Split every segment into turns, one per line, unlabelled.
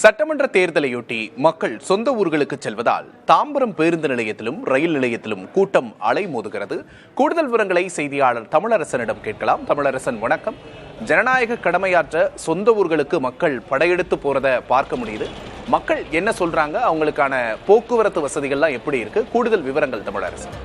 சட்டமன்ற தேர்தலையொட்டி மக்கள் சொந்த ஊர்களுக்கு செல்வதால் தாம்பரம் பேருந்து நிலையத்திலும் ரயில் நிலையத்திலும் கூட்டம் அலைமோதுகிறது. கூடுதல் விவரங்களை செய்தியாளர் தமிழரசனிடம் கேட்கலாம். தமிழரசன், வணக்கம். ஜனநாயக கடமையாற்ற சொந்த ஊர்களுக்கு மக்கள் படையெடுத்து போறதை பார்க்க முடியுது. மக்கள் என்ன சொல்றாங்க? அவங்களுக்கான போக்குவரத்து வசதிகள்லாம் எப்படி இருக்கு? கூடுதல் விவரங்கள் தமிழரசன்.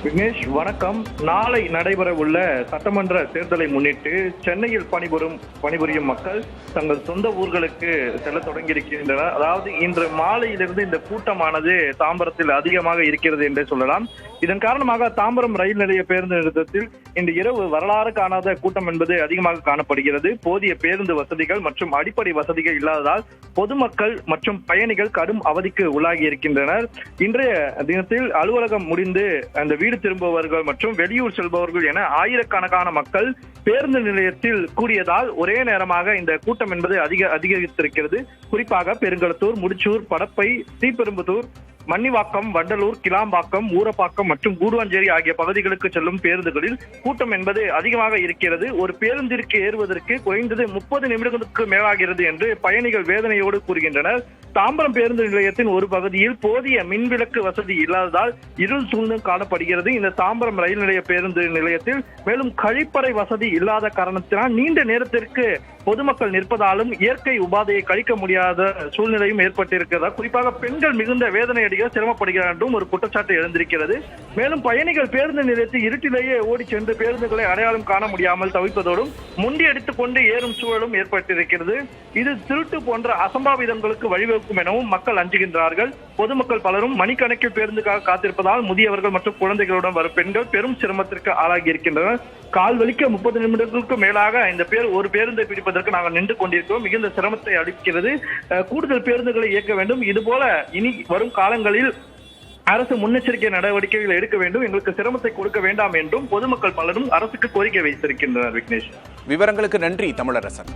விக்னேஷ், வணக்கம். நாளை நடைபெற உள்ள சட்டமன்ற தேர்தலை முன்னிட்டு சென்னையில் பணிபுரியும் மக்கள் தங்கள் சொந்த ஊர்களுக்கு செல்ல தொடங்கியிருக்கின்றனர். அதாவது இன்று மாலையிலிருந்து இந்த கூட்டமானது தாம்பரத்தில் அதிகமாக இருக்கிறது என்றே சொல்லலாம். இதன் காரணமாக தாம்பரம் ரயில் நிலைய பேருந்து நிறுத்தத்தில் இன்று இரவு வரலாறு காணாத கூட்டம் என்பது அதிகமாக காணப்படுகிறது. போதிய பேருந்து வசதிகள் மற்றும் அடிப்படை வசதிகள் இல்லாததால் பொதுமக்கள் மற்றும் பயணிகள் கடும் அவதிக்கு உள்ளாகி இருக்கின்றனர். இன்றைய தினத்தில் அலுவலகம் முடிந்து அந்த வீடு திரும்புபவர்கள் மற்றும் வெளியூர் செல்பவர்கள் என ஆயிரக்கணக்கான மக்கள் பேருந்து நிலையத்தில் கூடியதால் ஒரே நேரமாக இந்த கூட்டம் என்பது அதிகரித்திருக்கிறது. குறிப்பாக பெருங்களத்தூர், முடிச்சூர், படப்பை, ஸ்ரீபெரும்புதூர், மன்னிவாக்கம், வண்டலூர், கிளாம்பாக்கம், ஊரப்பாக்கம் மற்றும் கூடுவாஞ்சேரி ஆகிய பகுதிகளுக்கு செல்லும் பேருந்துகளில் கூட்டம் என்பது அதிகமாக இருக்கிறது. ஒரு பேருந்திற்கு ஏறுவதற்கு குறைந்தது 30 நிமிடங்களுக்கு மேலாகிறது என்று பயணிகள் வேதனையோடு கூறுகின்றனர். தாம்பரம் பேருந்து நிலையத்தின் ஒரு பகுதியில் போதிய மின்விளக்கு வசதி இல்லாததால் இருள் சூழ்ந்து காணப்படுகிறது. இந்த தாம்பரம் ரயில் நிலைய பேருந்து நிலையத்தில் மேலும் கழிப்பறை வசதி இல்லாத காரணத்தினால் நீண்ட நேரத்திற்கு பொதுமக்கள் நிற்பதாலும் இயற்கை உபாதையை கழிக்க முடியாத சூழ்நிலையும் ஏற்பட்டிருக்கிறதா. குறிப்பாக பெண்கள் மிகுந்த வேதனை அடைய சிரமப்படுகிறார் என்றும் ஒரு குற்றச்சாட்டு எழுந்திருக்கிறது. மேலும் பயணிகள் பேருந்து நிலையத்தில் இருட்டிலேயே ஓடி சென்று பேருந்துகளை அடையாளம் காண முடியாமல் தவிப்பதோடும் முண்டி அடித்துக் கொண்டு ஏறும் சூழலும் ஏற்பட்டிருக்கிறது. இது திருட்டு போன்ற அசம்பாவிதங்களுக்கு வழிவகுக்கும் எனவும் மக்கள் அஞ்சுகின்றார்கள். பொதுமக்கள் பலரும் மணிக்கணக்கில் பேருந்துக்காக காத்திருப்பதால் முதியவர்கள் மற்றும் குழந்தைகளுடன் வரும் பெண்கள் பெரும் சிரமத்திற்கு ஆளாகி இருக்கின்றனர். கால் வலிக்க 30 நிமிடங்களுக்கு மேலாக இந்த ஒரு பேருந்தை பிடிப்பதற்கு நாங்கள் நின்று கொண்டிருக்கிறோம். மிகுந்த சிரமத்தை அளிக்கிறது. கூடுதல் பேருந்துகளை இயக்க வேண்டும். இதுபோல இனி வரும் காலங்களில் அரசு முன்னெச்சரிக்கை நடவடிக்கைகள் எடுக்க வேண்டும். எங்களுக்கு சிரமத்தை கொடுக்க வேண்டாம் என்றும் பொதுமக்கள் பலரும் அரசுக்கு கோரிக்கை வைத்திருக்கின்றனர். விக்னேஷ்,
விவரங்களுக்கு நன்றி தமிழரசன்.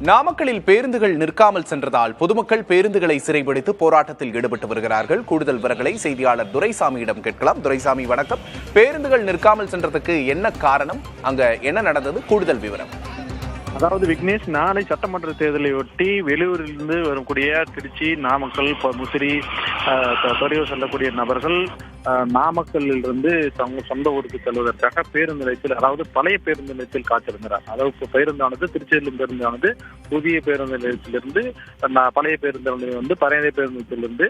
நாமக்கலில் பேருந்துகள் நிற்காமல் சென்றதால் பொதுமக்கள் பேருந்துகளை சிறைபிடித்து போராட்டத்தில் ஈடுபட்டு வருகிறார்கள். கூடுதல் விவரங்களை செய்தியாளர் துரைசாமியிடம் கேட்கலாம். துரைசாமி, வணக்கம். பேருந்துகள் நிற்காமல் சென்றதுக்கு என்ன காரணம்? அங்க என்ன நடந்தது? கூடுதல் விவரம்.
அதாவது விக்னேஷ், நாளை சட்டமன்ற தேர்தலையொட்டி வெளியூரிலிருந்து வரக்கூடிய திருச்சி, நாமக்கல், முசிறி, தொலையூர் செல்லக்கூடிய நபர்கள் நாமக்கல்லில் இருந்து சொந்த ஊருக்கு செல்வதற்காக பேருந்து நிலையத்தில், அதாவது பழைய பேருந்து நிலையத்தில் காத்திருந்தார். அதாவது பேருந்தானது திருச்சியிலும் பேருந்தானது புதிய பேருந்து நிலையத்திலிருந்து பழைய பேருந்து நிலையம் பழைய பேருந்து நிலையத்திலிருந்து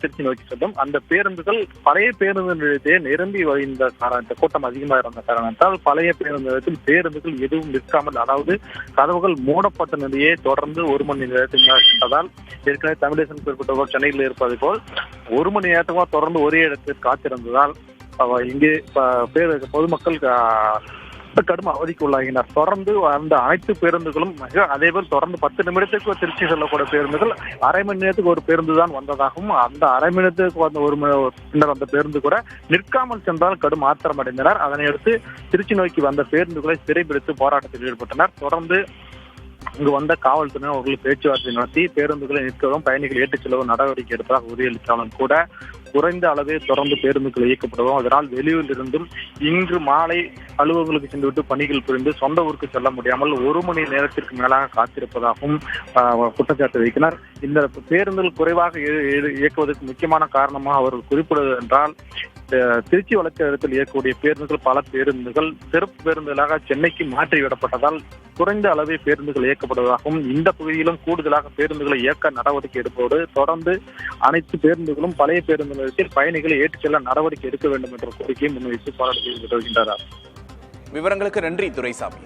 திருச்சி நோக்கி செல்லும். அந்த பேருந்துகள் பழைய பேருந்து நிலையத்தையே நிரம்பி வழிந்த காரணத்தை, கூட்டம் அதிகமாக இருந்த காரணத்தால் பழைய பேருந்து நிலையத்தில் பேருந்துகள் எதுவும் நிற்காமல், அதாவது கதவுகள் மூடப்பட்ட நிலையே தொடர்ந்து 1 மணி நேரத்துக்கு மேல் சென்றதால், ஏற்கனவே தமிழேசன் குறிப்பிட்டவர் சென்னையில் இருப்பது போல் 1 மணி நேரத்துக்கு தொடர்ந்து ஒரே இடத்தில் காத்திருந்ததால் இங்கே பொதுமக்கள் கடும் அவதிக்கு உள்ளாகினார். தொடர்ந்து அந்த அனைத்து பேருந்துகளும் அதேபோல் தொடர்ந்து 10 நிமிடத்துக்கு திருச்சி செல்லக்கூடிய பேருந்துகள் அரை மணி நேரத்துக்கு ஒரு பேருந்து தான் வந்ததாகவும், அந்த அரை மணி நேரத்துக்கு வந்த பின்னர் அந்த பேருந்து கூட நிற்காமல் சென்றால் கடும் ஆத்திரம் அடைந்தனர். அதனையடுத்து திருச்சி நோக்கி வந்த பேருந்துகளை சிறைபிடித்து போராட்டத்தில் ஈடுபட்டனர். தொடர்ந்து இங்கு வந்த காவல்துறையினர் அவர்கள் பேச்சுவார்த்தை நடத்தி பேருந்துகளை நிற்கவும் பயணிகள் ஏற்றுச் செல்லவும் நடவடிக்கை எடுப்பதாக உறுதியளித்தாலும் கூட குறைந்த அளவே தொடர்ந்து பேருந்துகள் இயக்கப்படுவோம். அதனால் வெளியூரில் இருந்தும் இன்று மாலை அலுவலர்களுக்கு சென்றுவிட்டு பணிகள் புரிந்து சொந்த ஊருக்கு செல்ல முடியாமல் 1 மணி நேரத்திற்கு மேலாக காத்திருப்பதாகவும் குற்றச்சாட்டு வைக்கின்றனர். இந்த பேருந்துகள் குறைவாக இயக்குவதற்கு முக்கியமான காரணமாக அவர்கள் குறிப்பிடுவது என்றால், திருச்சி வழக்கத்தில் இயக்கக்கூடிய பேருந்துகள் பல பேருந்துகள் சிறப்பு பேருந்துகளாக சென்னைக்கு மாற்றிவிடப்பட்டதால் குறைந்த அளவே பேருந்துகள் இயக்கப்படுவதாகவும், இந்த பகுதியிலும் கூடுதலாக பேருந்துகளை இயக்க நடவடிக்கை எடுப்பதோடு தொடர்ந்து அனைத்து பேருந்துகளும் பழைய பேருந்து நிலையத்தில் பயணிகளை ஏற்றுச் செல்ல நடவடிக்கை எடுக்க வேண்டும் என்ற கோரிக்கையை முன்வைத்து போராட்டத்தில் ஈடுபட்டு வருகின்றனர்.
விவரங்களுக்கு நன்றி துரைசாமி.